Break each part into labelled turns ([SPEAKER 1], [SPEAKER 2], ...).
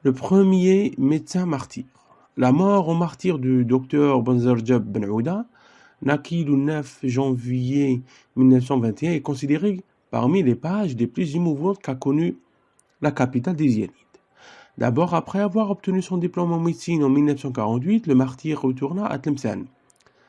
[SPEAKER 1] Le premier médecin martyr. La mort au martyr du docteur Banzarjab Ben Ouda, naquit le 9 janvier 1921, est considéré parmi les pages les plus émouvantes qu'a connues la capitale des Zianides. D'abord, après avoir obtenu son diplôme en médecine en 1948, le martyr retourna à Tlemcen,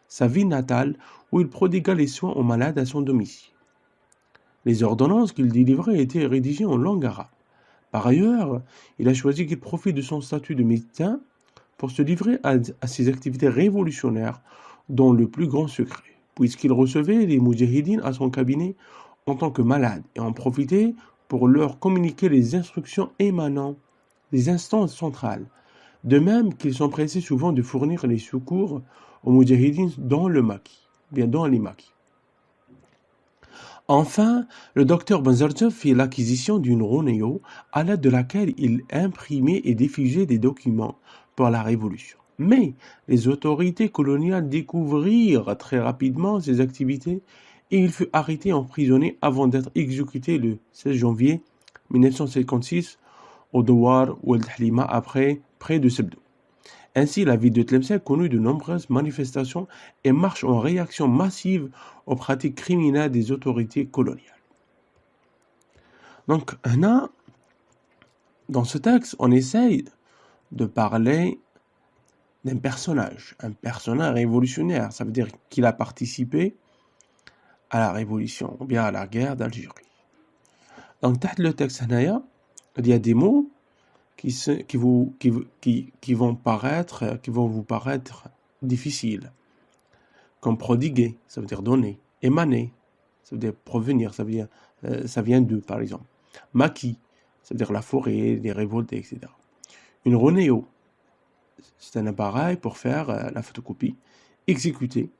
[SPEAKER 1] sa ville natale, où il prodigua les soins aux malades à son domicile. Les ordonnances qu'il délivrait étaient rédigées en langue arabe. Par ailleurs, il a choisi qu'il profite de son statut de médecin pour se livrer à ses activités révolutionnaires dans le plus grand secret, puisqu'il recevait les moudjahidines à son cabinet en tant que malade et en profitait pour leur communiquer les instructions émanant des instances centrales, de même qu'il s'empressait souvent de fournir les secours aux moudjahidines dans les maquis. Enfin, le docteur Banzarjab fit l'acquisition d'une Ronéo à l'aide de laquelle il imprimait et diffusait des documents pour la Révolution. Mais les autorités coloniales découvrirent très rapidement ses activités et il fut arrêté et emprisonné avant d'être exécuté le 16 janvier 1956 au Douar Ould Halima après près de Sebdou. Ainsi, la ville de Tlemcen connut de nombreuses manifestations et marches en réaction massive aux pratiques criminelles des autorités coloniales. Donc, dans ce texte, on essaye de parler d'un personnage, un personnage révolutionnaire. Ça veut dire qu'il a participé à la révolution, ou bien à la guerre d'Algérie. Donc, dans le texte, il y a des mots qui vont vous paraître difficiles, comme prodiguer, ça veut dire donner, émaner, ça veut dire provenir, ça veut dire ça vient d'eux, par exemple. Maquis, ça veut dire la forêt, les révoltés, etc. Une ronéo, c'est un appareil pour faire la photocopie. Exécuter,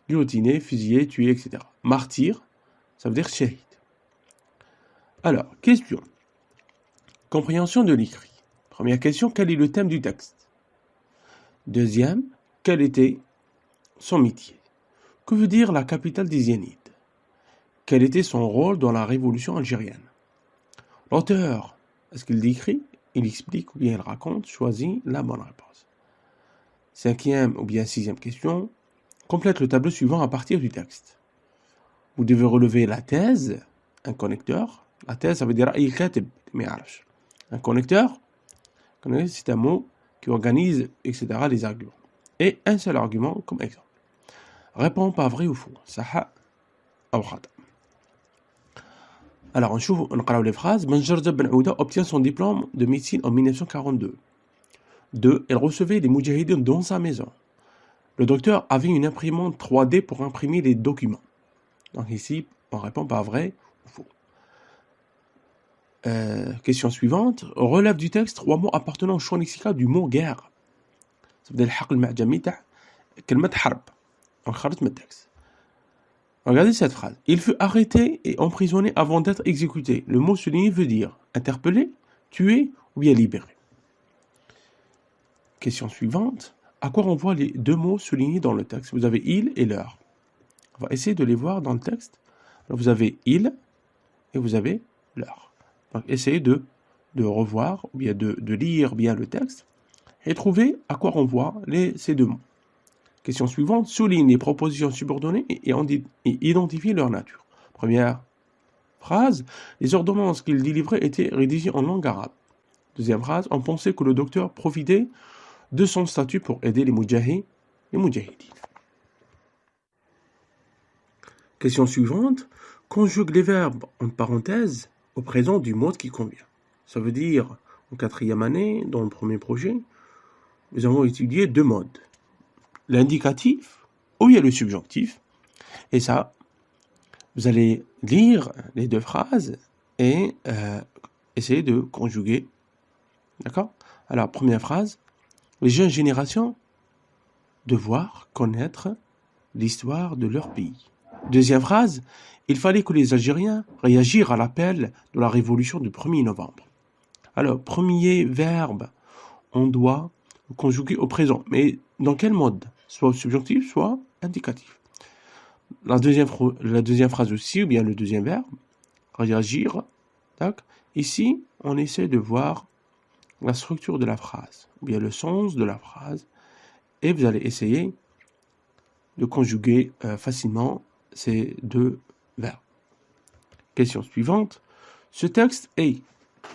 [SPEAKER 1] guillotiner, fusiller, tuer, etc. Martyr, ça veut dire shahid. Alors, question. Compréhension de l'écrit. Première question, quel est le thème du texte? Deuxième, quel était son métier? Que veut dire la capitale des Zianides? Quel était son rôle dans la révolution algérienne? L'auteur, est-ce qu'il décrit, il explique ou bien il raconte? Choisit la bonne réponse. Cinquième ou bien sixième question, complète le tableau suivant à partir du texte. Vous devez relever la thèse, un connecteur. La thèse, ça veut dire un connecteur, c'est un mot qui organise, etc., les arguments. Et un seul argument comme exemple. Réponds pas vrai ou faux. Saha ou khata. Alors, on regarde les phrases. Banzarjab Ben Ouda obtient son diplôme de médecine en 1942. 2. Elle recevait les moudjahidines dans sa maison. Le docteur avait une imprimante 3D pour imprimer les documents. Donc ici, on répond pas vrai ou faux. Question suivante. Relève du texte 3 mots appartenant au champ lexical du mot guerre. Ça veut dire الحق المعجمي تاع كلمة حرب. On خرج من التexte. Regardez cette phrase. Il fut arrêté et emprisonné avant d'être exécuté. Le mot souligné veut dire interpellé, tué ou bien libéré. Question suivante. À quoi renvoient les deux mots soulignés dans le texte? Vous avez il et l'heure. On va essayer de les voir dans le texte. Alors vous avez il et vous avez l'heure. Donc essayez de revoir ou bien de lire bien le texte et trouver à quoi renvoient ces deux mots. Question suivante, souligne les propositions subordonnées et identifie leur nature. Première phrase, les ordonnances qu'il délivrait étaient rédigées en langue arabe. Deuxième phrase, on pensait que le docteur profitait de son statut pour aider les moudjahidines. Question suivante, conjugue les verbes entre parenthèses au présent du mode qui convient. Ça veut dire, en 4e année, dans le premier projet, nous avons étudié 2 modes. L'indicatif, où il y a le subjonctif, et ça, vous allez lire les 2 phrases et essayer de conjuguer. D'accord? Alors, première phrase, les jeunes générations devoir connaître l'histoire de leur pays. Deuxième phrase, il fallait que les Algériens réagissent à l'appel de la révolution du 1er novembre. Alors, premier verbe, on doit conjuguer au présent. Mais dans quel mode? Soit au subjonctif, soit indicatif. La deuxième phrase aussi, ou bien le deuxième verbe, réagir. Ici, on essaie de voir la structure de la phrase, ou bien le sens de la phrase, et vous allez essayer de conjuguer facilement ces deux verbes. Question suivante. Ce texte est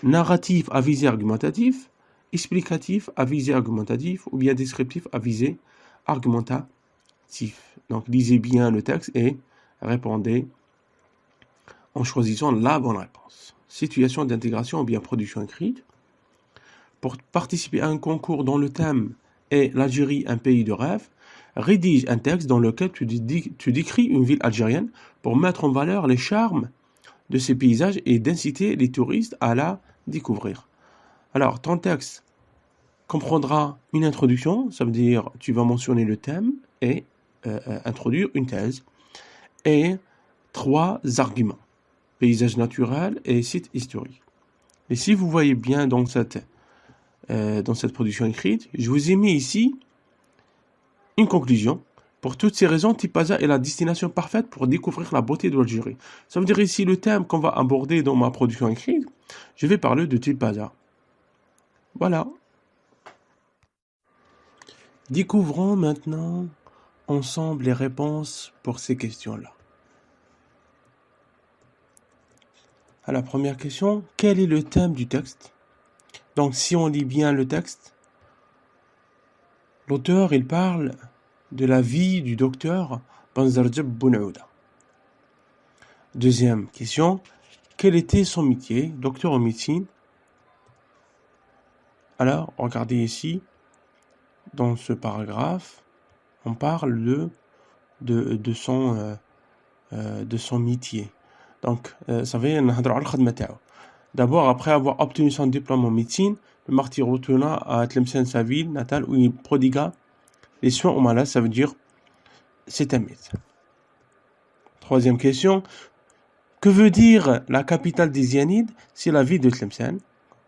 [SPEAKER 1] narratif à visée argumentatif, explicatif à visée argumentatif ou bien descriptif à visée argumentatif. Donc lisez bien le texte et répondez en choisissant la bonne réponse. Situation d'intégration ou bien production écrite. Pour participer à un concours dont le thème est l'Algérie, un pays de rêve, rédige un texte dans lequel tu décris une ville algérienne pour mettre en valeur les charmes de ces paysages et d'inciter les touristes à la découvrir. Alors, ton texte comprendra une introduction, ça veut dire tu vas mentionner le thème et introduire une thèse, et 3 arguments, paysage naturel et site historique. Et si vous voyez bien dans cette production écrite, je vous ai mis ici une conclusion. Pour toutes ces raisons, Tipaza est la destination parfaite pour découvrir la beauté de l'Algérie. Ça veut dire ici le thème qu'on va aborder dans ma production écrite, je vais parler de Tipaza. Voilà. Découvrons maintenant ensemble les réponses pour ces questions-là. À la première question, quel est le thème du texte? Donc si on lit bien le texte, l'auteur il parle de la vie du docteur Banzarjab Bounouda. Deuxième question, quel était son métier, docteur en médecine? Alors, regardez ici, dans ce paragraphe, on parle de son métier. Donc, ça veut dire, d'abord, après avoir obtenu son diplôme en médecine, le martyr retourna à Tlemcen, sa ville natale, où il prodigua les soins aux malades, ça veut dire c'est un médecin. Troisième question, que veut dire la capitale des Zianides? C'est la ville de Tlemcen.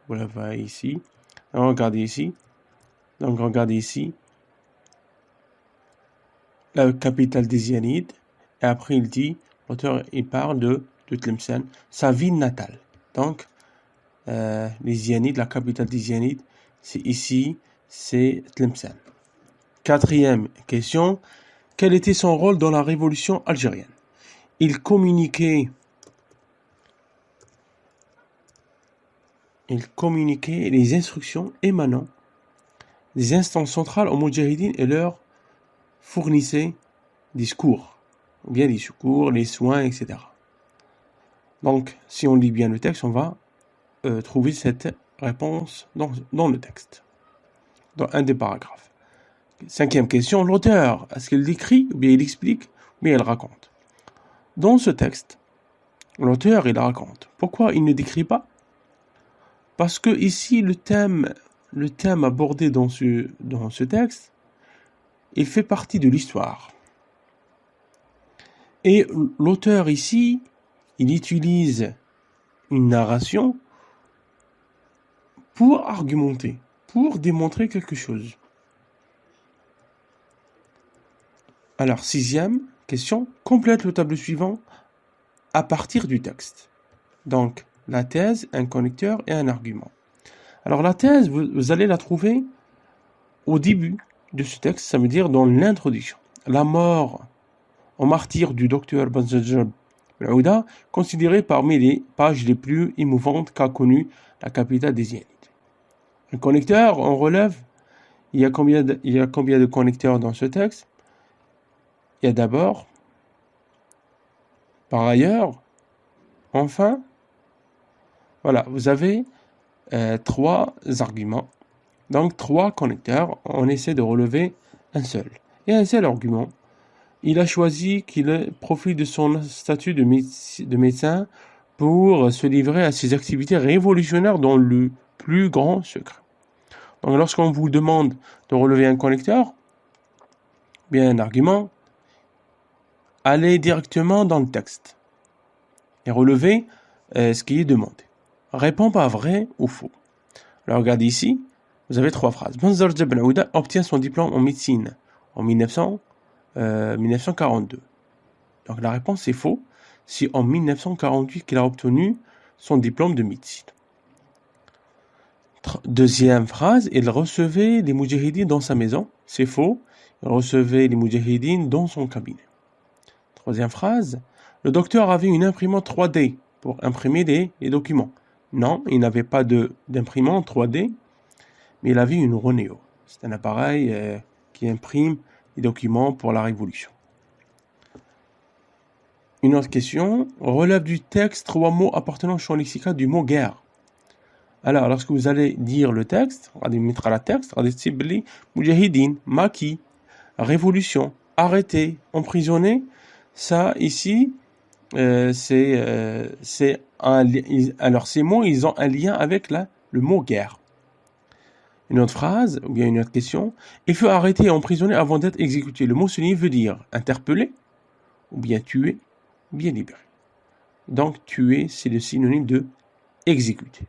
[SPEAKER 1] Vous la voyez ici. Regardez ici. Donc regardez ici. La capitale des Zianides. Et après il dit, l'auteur il parle de Tlemcen, sa ville natale. Donc les Zianides, la capitale des Zianides, c'est ici, c'est Tlemcen. Quatrième question, quel était son rôle dans la révolution algérienne? Il communiquait les instructions émanant des instances centrales aux Moudjahidines et leur fournissait des secours, ou bien des secours, les soins, etc. Donc, si on lit bien le texte, on va trouver cette réponse dans le texte, dans un des paragraphes. Cinquième question, l'auteur, est-ce qu'il décrit, ou bien il explique, ou bien il raconte? Dans ce texte, l'auteur, il raconte. Pourquoi il ne décrit pas? Parce que ici, le thème abordé dans ce texte, il fait partie de l'histoire. Et l'auteur ici, il utilise une narration pour argumenter, pour démontrer quelque chose. Alors, sixième question, complète le tableau suivant à partir du texte. Donc, la thèse, un connecteur et un argument. Alors, la thèse, vous allez la trouver au début de ce texte, ça veut dire dans l'introduction. La mort en martyr du docteur Banzarjab Bounouda, considérée parmi les pages les plus émouvantes qu'a connues la capitale des Zianides. Un connecteur, on relève, il y a combien de connecteurs dans ce texte? Il y a d'abord, par ailleurs, enfin, voilà, vous avez 3 arguments, donc 3 connecteurs, on essaie de relever un seul. Et un seul argument, il a choisi qu'il profite de son statut de médecin pour se livrer à ses activités révolutionnaires dans le plus grand secret. Donc lorsqu'on vous demande de relever un connecteur, bien un argument, allez directement dans le texte et relevez ce qui est demandé. Réponds pas vrai ou faux. Alors regardez ici, vous avez 3 phrases. Banzarjab Bounouda obtient son diplôme en médecine en 1942. Donc la réponse est faux. C'est en 1948 qu'il a obtenu son diplôme de médecine. Deuxième phrase, il recevait les moudjahidines dans sa maison. C'est faux. Il recevait les moudjahidines dans son cabinet. Troisième phrase, le docteur avait une imprimante 3D pour imprimer les documents. Non, il n'avait pas d'imprimante 3D, mais il avait une Ronéo. C'est un appareil qui imprime les documents pour la Révolution. Une autre question, relève du texte 3 mots appartenant au champ lexical du mot guerre. Alors, lorsque vous allez dire le texte, on va mettre à la texte, on va dire Moudjahidine, maquis, révolution, arrêté, emprisonné. Ça, ici, alors ces mots, ils ont un lien avec le mot guerre. Une autre phrase, ou bien une autre question, il fut arrêté et emprisonné avant d'être exécuté. Le mot souligné veut dire interpellé, ou bien tué, ou bien libéré. Donc, tuer, c'est le synonyme de exécuter.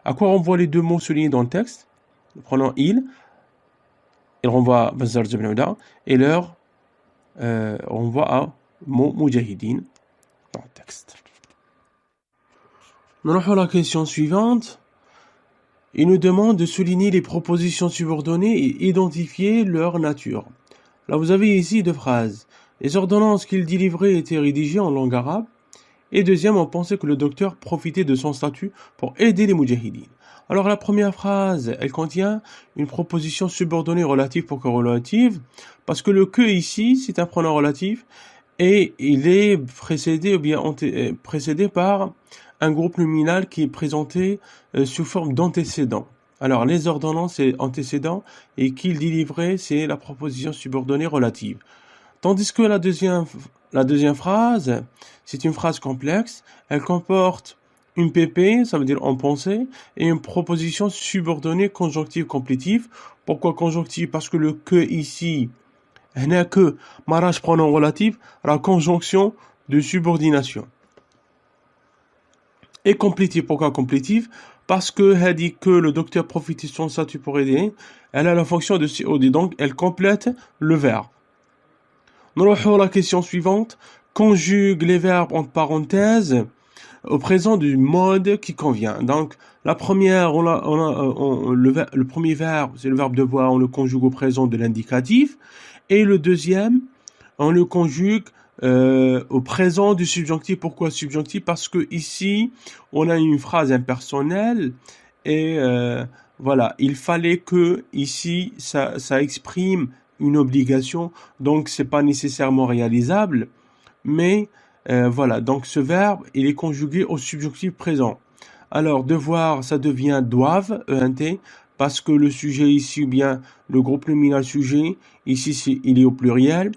[SPEAKER 1] À quoi renvoient les deux mots soulignés dans le texte? Le pronom il renvoie à Bazar ibn Uda, et leur renvoie à mot Moudjahidine dans le texte. Nous allons à la question suivante. Il nous demande de souligner les propositions subordonnées et identifier leur nature. Là, vous avez ici deux phrases. Les ordonnances qu'il délivrait étaient rédigées en langue arabe. Et deuxième, on pensait que le docteur profitait de son statut pour aider les moudjahidines. Alors la première phrase, elle contient une proposition subordonnée relative pour corrélative, parce que le que ici, c'est un pronom relatif, et il est précédé par un groupe nominal qui est présenté sous forme d'antécédent. Alors les ordonnances, c'est antécédent, et qu'il délivrait, c'est la proposition subordonnée relative. Tandis que la deuxième phrase, c'est une phrase complexe, elle comporte une PP, ça veut dire en pensée, et une proposition subordonnée conjonctive complétive. Pourquoi conjonctive? Parce que le que ici, n'a que mariage pronom relatif, la conjonction de subordination. Et complétive, pourquoi complétive? Parce que elle dit que le docteur profite de son statut pour aider, elle a la fonction de COD, donc elle complète le verbe. Nous allons à la question suivante. Conjugue les verbes entre parenthèses au présent du mode qui convient. Donc, la première, le premier verbe, c'est le verbe devoir, on le conjugue au présent de l'indicatif. Et le deuxième, on le conjugue au présent du subjonctif. Pourquoi subjonctif? Parce que ici, on a une phrase impersonnelle et voilà, il fallait que ici, ça exprime une obligation, donc c'est pas nécessairement réalisable, mais voilà, donc ce verbe, il est conjugué au subjonctif présent. Alors, devoir, ça devient doivent, ENT, parce que le sujet ici, ou bien le groupe nominal sujet, ici, il est au pluriel.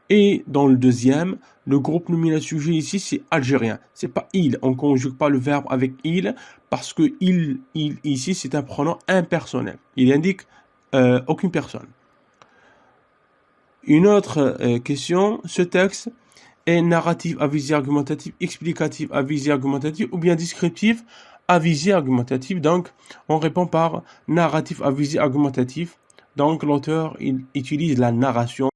[SPEAKER 1] Et dans le deuxième, le groupe nominal sujet ici, c'est algérien. C'est pas il. On conjugue pas le verbe avec il, parce que il ici, c'est un pronom impersonnel. Il indique aucune personne. Une autre question, ce texte est narratif à visée argumentative, explicatif à visée argumentative ou bien descriptif à visée argumentative. Donc, on répond par narratif à visée argumentative. Donc, l'auteur il utilise la narration